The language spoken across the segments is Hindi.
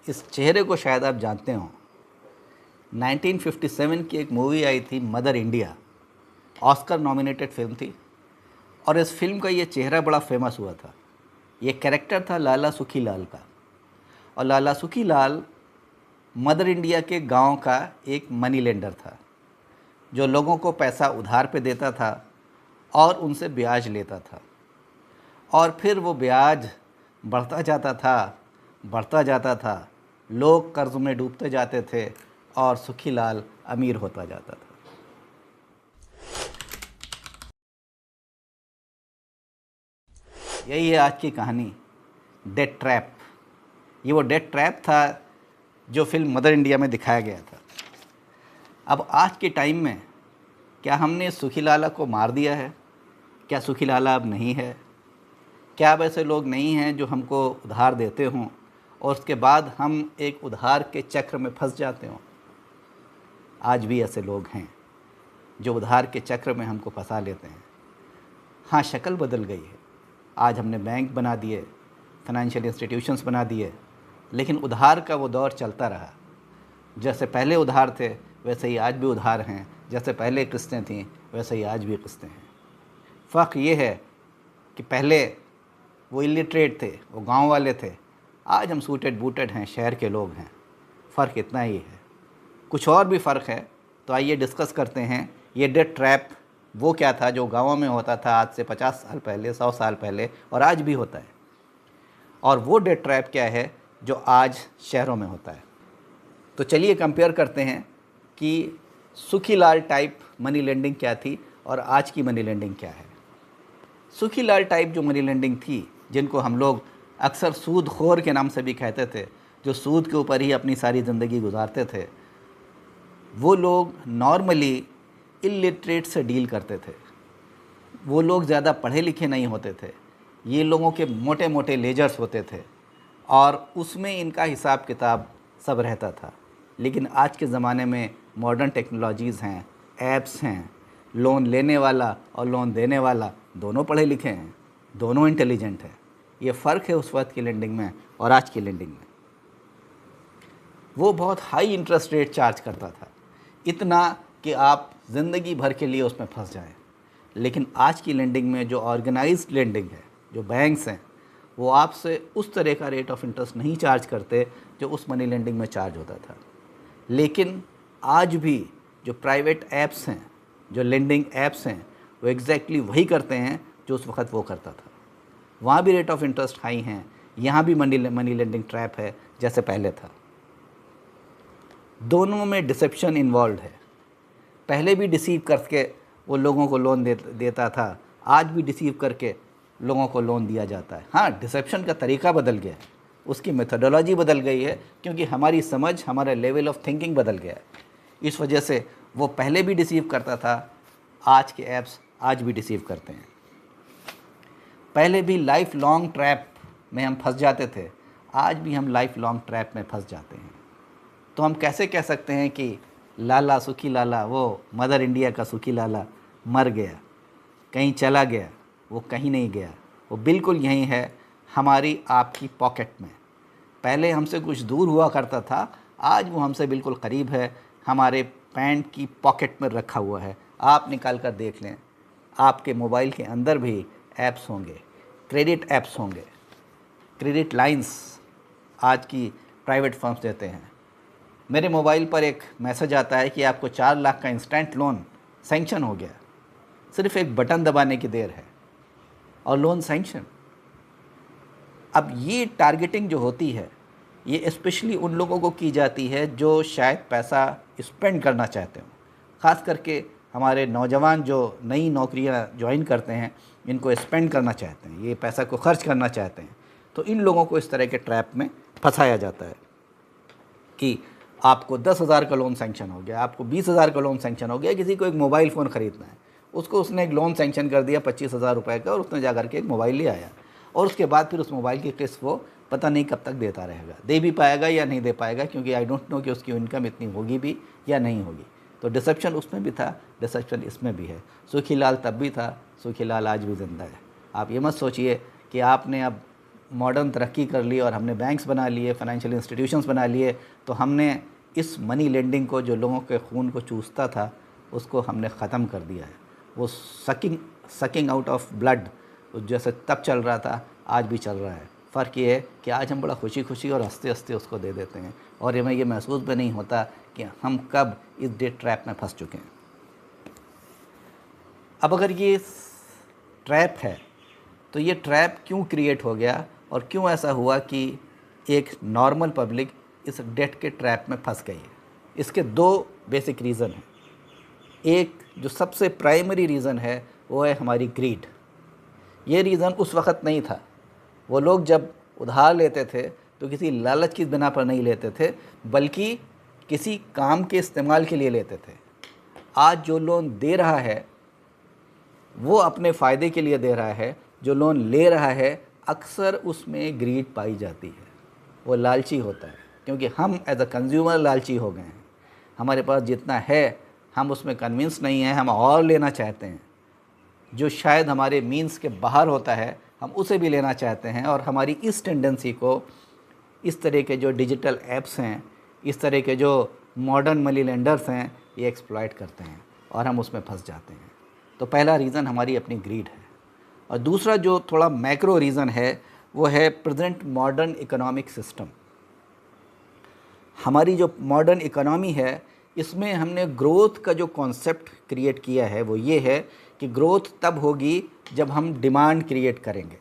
इस चेहरे को शायद आप जानते हो। 1957 की एक मूवी आई थी mother India, Oscar nominated film थी और इस फिल्म का ये चेहरा बड़ा फेमस हुआ था। ये कैरेक्टर था लाला सुखी लाल का, और लाला सुखी लाल मदर इंडिया के गांव का एक मनी लेंडर था जो लोगों को पैसा उधार पे देता था और उनसे ब्याज लेता था, और फिर वो ब्याज बढ़ता जाता था, लोग कर्ज में डूबते जाते थे और सुखी लाल अमीर होता जाता था। यही है आज की कहानी, डेट ट्रैप। ये वो डेट ट्रैप था जो फिल्म मदर इंडिया में दिखाया गया था। अब आज के टाइम में क्या हमने सुखी लाला को मार दिया है? क्या सुखी लाला अब नहीं है? क्या अब ऐसे लोग नहीं हैं जो हमको उधार देते हों और उसके बाद हम एक उधार के चक्र में फंस जाते हों? आज भी ऐसे लोग हैं जो उधार के चक्र में हमको फंसा लेते हैं। हाँ, शक्ल बदल गई है। आज हमने बैंक बना दिए, फाइनेंशियल इंस्टीट्यूशंस बना दिए, लेकिन उधार का वो दौर चलता रहा। जैसे पहले उधार थे वैसे ही आज भी उधार हैं, जैसे पहले किस्तें थीं वैसे ही आज भी किस्तें हैं। फ़र्क ये है कि पहले वो इलिटरेट थे, वो गांव वाले थे, आज हम सूटेड बूटेड हैं, शहर के लोग हैं। फ़र्क इतना ही है। कुछ और भी फ़र्क है, तो आइए डिस्कस करते हैं। ये डेट ट्रैप वो क्या था जो गाँवों में होता था आज से 50 साल पहले, 100 साल पहले, और आज भी होता है, और वो डेट ट्रैप क्या है जो आज शहरों में होता है। तो चलिए कंपेयर करते हैं कि सुखी लाल टाइप मनी लेंडिंग क्या थी और आज की मनी लेंडिंग क्या है। सुखी लाल टाइप जो मनी लेंडिंग थी, जिनको हम लोग अक्सर सूदखोर के नाम से भी कहते थे, जो सूद के ऊपर ही अपनी सारी ज़िंदगी गुजारते थे, वो लोग नॉर्मली इलिटरेट से डील करते थे। वो लोग ज़्यादा पढ़े लिखे नहीं होते थे। ये लोगों के मोटे मोटे लेजर्स होते थे और उसमें इनका हिसाब किताब सब रहता था। लेकिन आज के ज़माने में मॉडर्न टेक्नोलॉजीज़ हैं, ऐप्स हैं, लोन लेने वाला और लोन देने वाला दोनों पढ़े लिखे हैं, दोनों इंटेलिजेंट हैं। ये फ़र्क है उस वक्त की लेंडिंग में और आज की लेंडिंग में। वो बहुत हाई इंटरेस्ट रेट चार्ज करता था, इतना कि आप ज़िंदगी भर के लिए उसमें फंस जाएं। लेकिन आज की लेंडिंग में जो ऑर्गेनाइज्ड लेंडिंग है, जो बैंक्स हैं, वो आपसे उस तरह का रेट ऑफ इंटरेस्ट नहीं चार्ज करते जो उस मनी लेंडिंग में चार्ज होता था। लेकिन आज भी जो प्राइवेट ऐप्स हैं, जो लेंडिंग ऐप्स हैं, वो एग्जैक्टली वही करते हैं जो उस वक्त वो करता था। वहाँ भी रेट ऑफ इंटरेस्ट हाई हैं, यहाँ भी मनी लेंडिंग ट्रैप है जैसे पहले था। दोनों में डिसेप्शन इन्वॉल्व है। पहले भी डिसीव करके वो लोगों को लोन देता था, आज भी डिसीव करके लोगों को लोन दिया जाता है। हाँ, डिसेप्शन का तरीका बदल गया है, उसकी मेथोडोलॉजी बदल गई है, क्योंकि हमारी समझ, हमारा लेवल ऑफ थिंकिंग बदल गया है। इस वजह से वो पहले भी डिसीव करता था, आज के ऐप्स आज भी डिसीव करते हैं। पहले भी लाइफ लॉन्ग ट्रैप में हम फंस जाते थे, आज भी हम लाइफ लॉन्ग ट्रैप में फंस जाते हैं। तो हम कैसे कह सकते हैं कि लाला सुखी लाला, वो मदर इंडिया का सुखी लाला मर गया, कहीं चला गया? वो कहीं नहीं गया, वो बिल्कुल यहीं है, हमारी आपकी पॉकेट में। पहले हमसे कुछ दूर हुआ करता था, आज वो हमसे बिल्कुल करीब है, हमारे पैंट की पॉकेट में रखा हुआ है। आप निकाल कर देख लें, आपके मोबाइल के अंदर भी ऐप्स होंगे, क्रेडिट ऐप्स होंगे, क्रेडिट लाइंस आज की प्राइवेट फर्म्स देते हैं। मेरे मोबाइल पर एक मैसेज आता है कि आपको 4 लाख का इंस्टेंट लोन सैंक्शन हो गया। सिर्फ एक बटन दबाने की देर है और लोन सैंक्शन। अब ये टारगेटिंग जो होती है, ये स्पेशली उन लोगों को की जाती है जो शायद पैसा स्पेंड करना चाहते हो। ख़ास करके हमारे नौजवान जो नई नौकरियां ज्वाइन करते हैं, इनको स्पेंड करना चाहते हैं, ये पैसा को खर्च करना चाहते हैं। तो इन लोगों को इस तरह के ट्रैप में फंसाया जाता है कि आपको 10,000 का लोन सैंक्शन हो गया, आपको 20,000 का लोन सैंक्शन हो गया। किसी को एक मोबाइल फ़ोन ख़रीदना है, उसको उसने एक लोन सैंक्शन कर दिया 25,000 रुपये का, और उसने जा करके एक मोबाइल ले आया, और उसके बाद फिर उस मोबाइल की किस्त वो पता नहीं कब तक देता रहेगा, दे भी पाएगा या नहीं दे पाएगा, क्योंकि आई डोंट नो कि उसकी इनकम इतनी होगी भी या नहीं होगी। तो डिसेप्शन उसमें भी था, डिसेप्शन इसमें भी है। सुखी लाल तब भी था, सुखी लाल आज भी ज़िंदा है। आप ये मत सोचिए कि आपने अब मॉडर्न तरक्की कर ली और हमने बैंक्स बना लिए, फाइनेंशियल इंस्टीट्यूशंस बना लिए, तो हमने इस मनी लेंडिंग को, जो लोगों के खून को चूसता था, उसको हमने ख़त्म कर दिया है। वो सकिंग आउट ऑफ ब्लड जैसे तब चल रहा था, आज भी चल रहा है। फ़र्क ये है कि आज हम बड़ा खुशी खुशी और हंसते हंसते उसको दे देते हैं, और हमें ये महसूस भी नहीं होता कि हम कब इस डेट ट्रैप में फंस चुके हैं। अब अगर ये ट्रैप है, तो ये ट्रैप क्यों क्रिएट हो गया और क्यों ऐसा हुआ कि एक नॉर्मल पब्लिक इस डेट के ट्रैप में फंस गई है? इसके दो बेसिक रीज़न हैं। एक जो सबसे प्राइमरी रीज़न है वो है हमारी ग्रीड। ये रीज़न उस वक़्त नहीं था। वो लोग जब उधार लेते थे तो किसी लालच की बिना पर नहीं लेते थे, बल्कि किसी काम के इस्तेमाल के लिए लेते थे। आज जो लोन दे रहा है वो अपने फ़ायदे के लिए दे रहा है, जो लोन ले रहा है अक्सर उसमें ग्रीड पाई जाती है। वो लालची होता है, क्योंकि हम एज अ कंज्यूमर लालची हो गए हैं। हमारे पास जितना है हम उसमें कन्विंस नहीं हैं, हम और लेना चाहते हैं। जो शायद हमारे मीन्स के बाहर होता है हम उसे भी लेना चाहते हैं, और हमारी इस टेंडेंसी को इस तरह के जो डिजिटल ऐप्स हैं, इस तरह के जो मॉडर्न मनी लेंडर्स हैं, ये एक्सप्लॉइट करते हैं और हम उसमें फंस जाते हैं। तो पहला रीज़न हमारी अपनी ग्रीड है। और दूसरा जो थोड़ा मैक्रो रीज़न है वो है प्रेजेंट मॉडर्न इकोनॉमिक सिस्टम। हमारी जो मॉडर्न इकोनॉमी है, इसमें हमने ग्रोथ का जो कॉन्सेप्ट क्रिएट किया है वो ये है कि ग्रोथ तब होगी जब हम डिमांड क्रिएट करेंगे।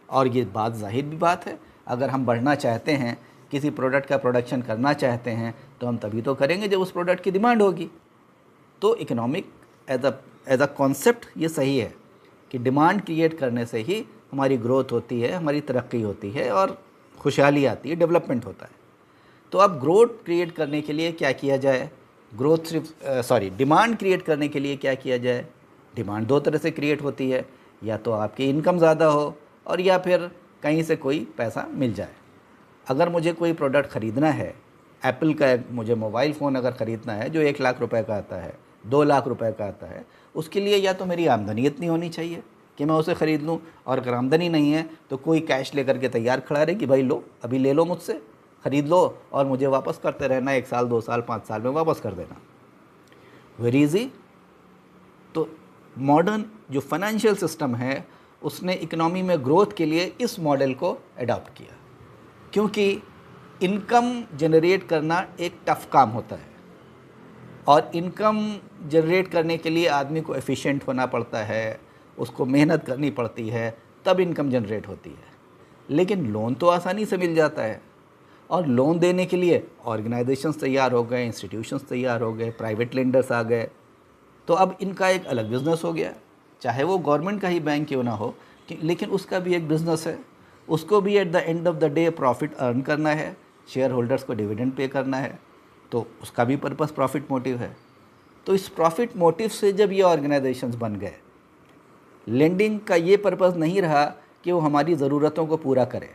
और ये बात जाहिर भी बात है, अगर हम बढ़ना चाहते हैं, किसी प्रोडक्ट का प्रोडक्शन करना चाहते हैं, तो हम तभी तो करेंगे जब उस प्रोडक्ट की डिमांड होगी। तो इकोनॉमिक एज अ कॉन्सेप्ट ये सही है कि डिमांड क्रिएट करने से ही हमारी ग्रोथ होती है, हमारी तरक्की होती है और खुशहाली आती है, डेवलपमेंट होता है। तो अब ग्रोथ क्रिएट करने के लिए क्या किया जाए? डिमांड क्रिएट करने के लिए क्या किया जाए? डिमांड दो तरह से क्रिएट होती है, या तो आपकी इनकम ज़्यादा हो और या फिर कहीं से कोई पैसा मिल जाए। अगर मुझे कोई प्रोडक्ट ख़रीदना है, एप्पल का मुझे मोबाइल फ़ोन अगर ख़रीदना है जो 1 लाख रुपए का आता है, 2 लाख रुपए का आता है, उसके लिए या तो मेरी आमदनी इतनी होनी चाहिए कि मैं उसे ख़रीद लूँ, और अगर आमदनी नहीं है तो कोई कैश लेकर के तैयार खड़ा रहे कि भाई लो, अभी ले लो मुझसे, ख़रीद लो और मुझे वापस करते रहना, 1 साल 2 साल 5 साल में वापस कर देना। Very easy. तो मॉडर्न जो फाइनेंशियल सिस्टम है उसने इकनॉमी में ग्रोथ के लिए इस मॉडल को अडॉप्ट किया, क्योंकि इनकम जनरेट करना एक टफ़ काम होता है, और इनकम जनरेट करने के लिए आदमी को एफिशिएंट होना पड़ता है, उसको मेहनत करनी पड़ती है, तब इनकम जनरेट होती है। लेकिन लोन तो आसानी से मिल जाता है, और लोन देने के लिए ऑर्गेनाइजेशंस तैयार हो गए, इंस्टीट्यूशंस तैयार हो गए, प्राइवेट लेंडर्स आ गए। तो अब इनका एक अलग बिज़नेस हो गया, चाहे वो गवर्नमेंट का ही बैंक क्यों ना हो, लेकिन उसका भी एक बिज़नेस है। उसको भी at the end of the day profit earn करना है, शेयर होल्डर्स को डिविडेंड पे करना है, तो उसका भी पर्पस प्रॉफिट मोटिव है। तो इस प्रॉफिट मोटिव से जब ये ऑर्गेनाइजेशंस बन गए, लेंडिंग का ये पर्पस नहीं रहा कि वो हमारी ज़रूरतों को पूरा करे।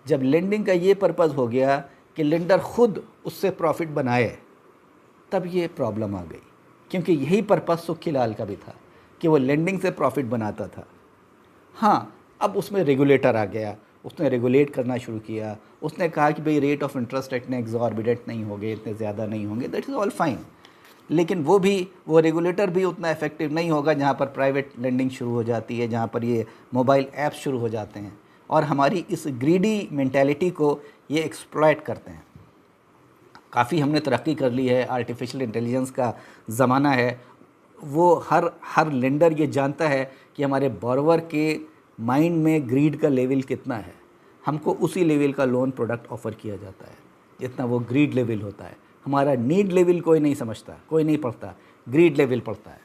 जब लेंडिंग का ये पर्पस हो गया कि लेंडर खुद उससे प्रॉफिट बनाए, तब ये प्रॉब्लम आ गई, क्योंकि यही पर्पस सुखीलाल का भी था कि वो लेंडिंग से प्रॉफिट बनाता था। हाँ, अब उसमें रेगुलेटर आ गया, उसने रेगुलेट करना शुरू किया, उसने कहा कि भाई रेट ऑफ इंटरेस्ट इतने एग्जॉर्बिडेंट नहीं होंगे, इतने ज़्यादा नहीं होंगे, दैट इज़ ऑल फाइन। लेकिन वो रेगुलेटर भी उतना इफेक्टिव नहीं होगा जहाँ पर प्राइवेट लेंडिंग शुरू हो जाती है, जहाँ पर ये मोबाइल ऐप्स शुरू हो जाते हैं, और हमारी इस ग्रीडी मेंटालिटी को ये एक्सप्लॉइट करते हैं। काफ़ी हमने तरक्की कर ली है, आर्टिफिशियल इंटेलिजेंस का ज़माना है। वो हर लेंडर ये जानता है कि हमारे बोरोवर के माइंड में ग्रीड का लेवल कितना है, हमको उसी लेवल का लोन प्रोडक्ट ऑफ़र किया जाता है जितना वो ग्रीड लेवल होता है। हमारा नीड लेवल कोई नहीं समझता, कोई नहीं पढ़ता, ग्रीड लेवल पढ़ता है।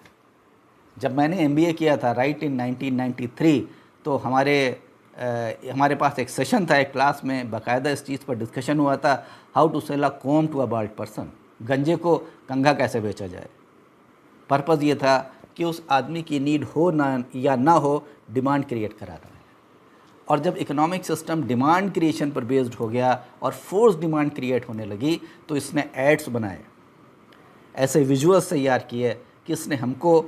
जब मैंने एमबीए किया था राइट इन 1993, तो हमारे पास एक सेशन था एक क्लास में, बाकायदा इस चीज़ पर डिस्कशन हुआ था, how to sell a comb to a bald person, गंजे को कंघा कैसे बेचा जाए। पर्पज़ ये था कि उस आदमी की नीड हो ना या ना हो, डिमांड क्रिएट कराना है। और जब इकोनॉमिक सिस्टम डिमांड क्रिएशन पर बेस्ड हो गया और फोर्स डिमांड क्रिएट होने लगी, तो इसने एड्स बनाए, ऐसे विजुअल्स तैयार किए कि इसने हमको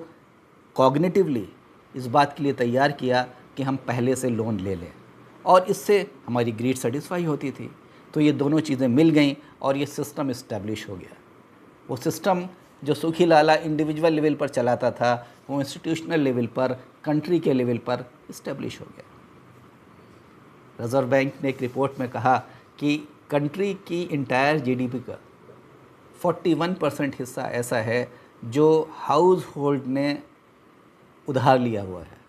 कॉग्निटिवली इस बात के लिए तैयार किया कि हम पहले से लोन ले लें। और इससे हमारी ग्रीड सेटिस्फाई होती थी। तो ये दोनों चीज़ें मिल गई और ये सिस्टम इस्टेब्लिश हो गया। वो सिस्टम जो सुखी लाला इंडिविजुअल लेवल पर चलाता था, वो इंस्टीट्यूशनल लेवल पर, कंट्री के लेवल पर इस्टेब्लिश हो गया। रिज़र्व बैंक ने एक रिपोर्ट में कहा कि कंट्री की इंटायर जीडीपी का 41% हिस्सा ऐसा है जो हाउस होल्ड ने उधार लिया हुआ है।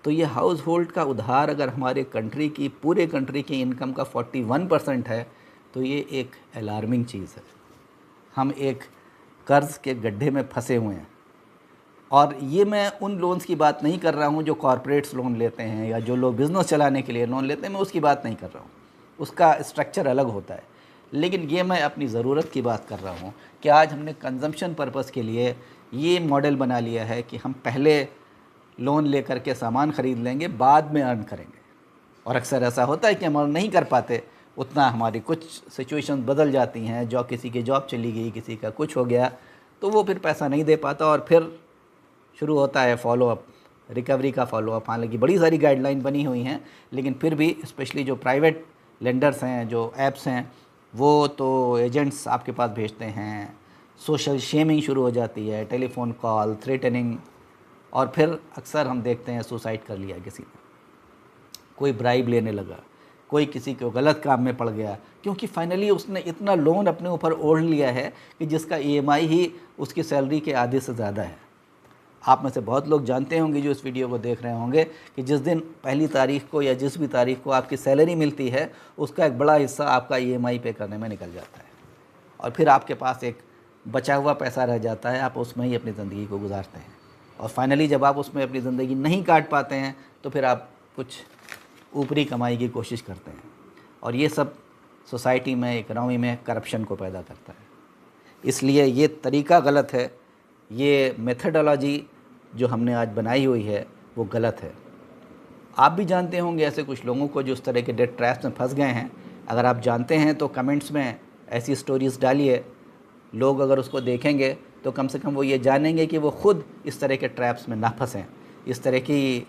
तो ये हाउस होल्ड का उधार अगर हमारे कंट्री की, पूरे कंट्री की इनकम का 41% है, तो ये एक अलार्मिंग चीज़ है। हम एक कर्ज़ के गड्ढे में फंसे हुए हैं। और ये मैं उन लोन्स की बात नहीं कर रहा हूँ जो कॉरपोरेट्स लोन लेते हैं या जो लोग बिज़नेस चलाने के लिए लोन लेते हैं, मैं उसकी बात नहीं कर रहा हूँ, उसका स्ट्रक्चर अलग होता है। लेकिन ये मैं अपनी ज़रूरत की बात कर रहा हूँ कि आज हमने कंजम्पशन पर्पस के लिए ये मॉडल बना लिया है कि हम पहले लोन लेकर के सामान ख़रीद लेंगे, बाद में अर्न करेंगे। और अक्सर ऐसा होता है कि हम अर्न नहीं कर पाते उतना, हमारी कुछ सिचुएशन बदल जाती हैं, जो किसी की जॉब चली गई, किसी का कुछ हो गया, तो वो फिर पैसा नहीं दे पाता और फिर शुरू होता है फॉलोअप, रिकवरी का फॉलोअप। हालांकि बड़ी सारी गाइडलाइन बनी हुई हैं, लेकिन फिर भी स्पेशली जो प्राइवेट लेंडर्स हैं, जो ऐप्स हैं, वो तो एजेंट्स आपके पास भेजते हैं, सोशल शेमिंग शुरू हो जाती है, टेलीफोन कॉल, थ्रेटनिंग, और फिर अक्सर हम देखते हैं सुसाइड कर लिया किसी ने, कोई ब्राइब लेने लगा, कोई किसी को गलत काम में पड़ गया, क्योंकि फाइनली उसने इतना लोन अपने ऊपर ओढ़ लिया है कि जिसका ईएमआई ही उसकी सैलरी के आधे से ज़्यादा है। आप में से बहुत लोग जानते होंगे जो इस वीडियो को देख रहे होंगे कि जिस दिन पहली तारीख को या जिस भी तारीख को आपकी सैलरी मिलती है, उसका एक बड़ा हिस्सा आपका ईएमआई पे करने में निकल जाता है और फिर आपके पास एक बचा हुआ पैसा रह जाता है, आप उसमें ही अपनी ज़िंदगी को गुजारते हैं। और फाइनली जब आप उसमें अपनी ज़िंदगी नहीं काट पाते हैं तो फिर आप कुछ ऊपरी कमाई की कोशिश करते हैं, और ये सब सोसाइटी में, इकोनॉमी में करप्शन को पैदा करता है। इसलिए ये तरीका गलत है, ये मेथडोलॉजी जो हमने आज बनाई हुई है वो गलत है। आप भी जानते होंगे ऐसे कुछ लोगों को जो इस तरह के डेट ट्रैप्स में फंस गए हैं। अगर आप जानते हैं तो कमेंट्स में ऐसी स्टोरीज़ डालिए। लोग अगर उसको देखेंगे तो कम से कम वो ये जानेंगे कि वो ख़ुद इस तरह के ट्रैप्स में ना फंसें, इस तरह की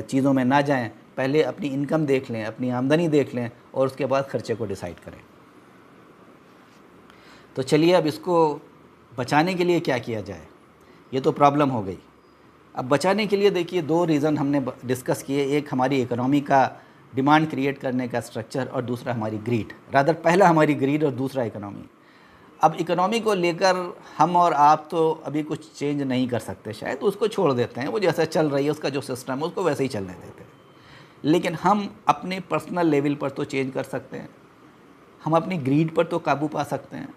चीज़ों में ना जाएं। पहले अपनी इनकम देख लें, अपनी आमदनी देख लें और उसके बाद ख़र्चे को डिसाइड करें। तो चलिए अब इसको बचाने के लिए क्या किया जाए, ये तो प्रॉब्लम हो गई। अब बचाने के लिए देखिए दो रीज़न हमने डिस्कस किए, एक हमारी इकोनॉमी का डिमांड क्रिएट करने का स्ट्रक्चर और दूसरा हमारी ग्रीड, रादर पहला हमारी ग्रीड और दूसरा इकोनॉमी। अब इकोनॉमी को लेकर हम और आप तो अभी कुछ चेंज नहीं कर सकते, शायद उसको छोड़ देते हैं, वो जैसा चल रही है उसका जो सिस्टम है उसको वैसे ही चलने देते हैं। लेकिन हम अपने पर्सनल लेवल पर तो चेंज कर सकते हैं, हम अपनी ग्रीड पर तो काबू पा सकते हैं।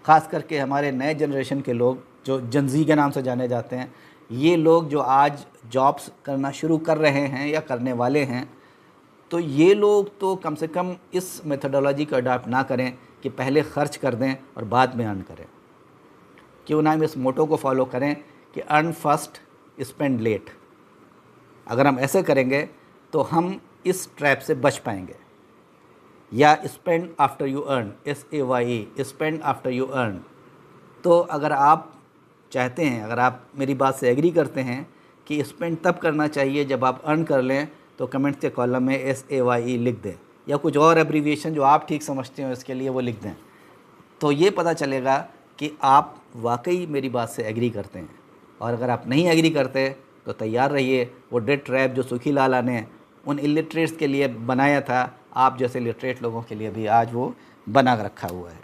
ख़ास करके हमारे नए जनरेशन के लोग जो जनजी के नाम से जाने जाते हैं, ये लोग जो आज जॉब्स करना शुरू कर रहे हैं या करने वाले हैं, तो ये लोग तो कम से कम इस मेथडोलॉजी को अडॉप्ट ना करें कि पहले ख़र्च कर दें और बाद में अर्न करें। क्यों ना हम इस मोटो को फॉलो करें कि अर्न फर्स्ट स्पेंड लेट। अगर हम ऐसे करेंगे तो हम इस ट्रैप से बच पाएंगे। या spend after you earn, SAYE, spend after you earn. तो अगर आप चाहते हैं, अगर आप मेरी बात से एग्री करते हैं कि स्पेंड तब करना चाहिए जब आप अर्न कर लें, तो कमेंट्स के कॉलम में SAYE लिख दें या कुछ और एब्रीविएशन जो आप ठीक समझते हो इसके लिए वो लिख दें। तो ये पता चलेगा कि आप वाकई मेरी बात से एग्री करते हैं। और अगर आप नहीं एग्री करते तो तैयार रहिए, वो डेट ट्रैप जो सुखी लाला ने उन इलिटरेट्स के लिए बनाया था, आप जैसे लिटरेट लोगों के लिए भी आज वो बना रखा हुआ है।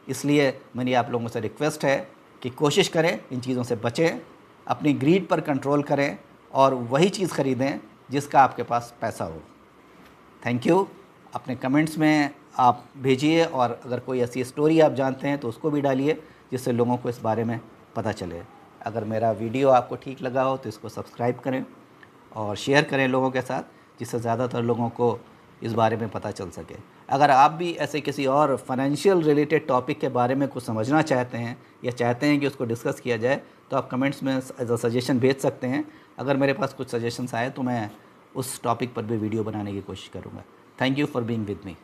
इसलिए मेरी आप लोगों से रिक्वेस्ट है कि कोशिश करें, इन चीज़ों से बचें, अपनी ग्रीड पर कंट्रोल करें और वही चीज़ ख़रीदें जिसका आपके पास पैसा हो। Thank you. अपने कमेंट्स में आप भेजिए और अगर कोई ऐसी स्टोरी आप जानते हैं तो उसको भी डालिए जिससे लोगों को इस बारे में पता चले। अगर मेरा वीडियो आपको ठीक लगा हो तो इसको सब्सक्राइब करें और शेयर करें लोगों के साथ, जिससे ज़्यादातर लोगों को इस बारे में पता चल सके। अगर आप भी ऐसे किसी और फाइनेंशियल रिलेटेड टॉपिक के बारे में कुछ समझना चाहते हैं या चाहते हैं कि उसको डिस्कस किया जाए तो आप कमेंट्स में एज अ सजेशन भेज सकते हैं। अगर मेरे पास कुछ सजेशंस आए तो मैं उस टॉपिक पर भी वीडियो बनाने की कोशिश करूँगा। Thank you for being with me.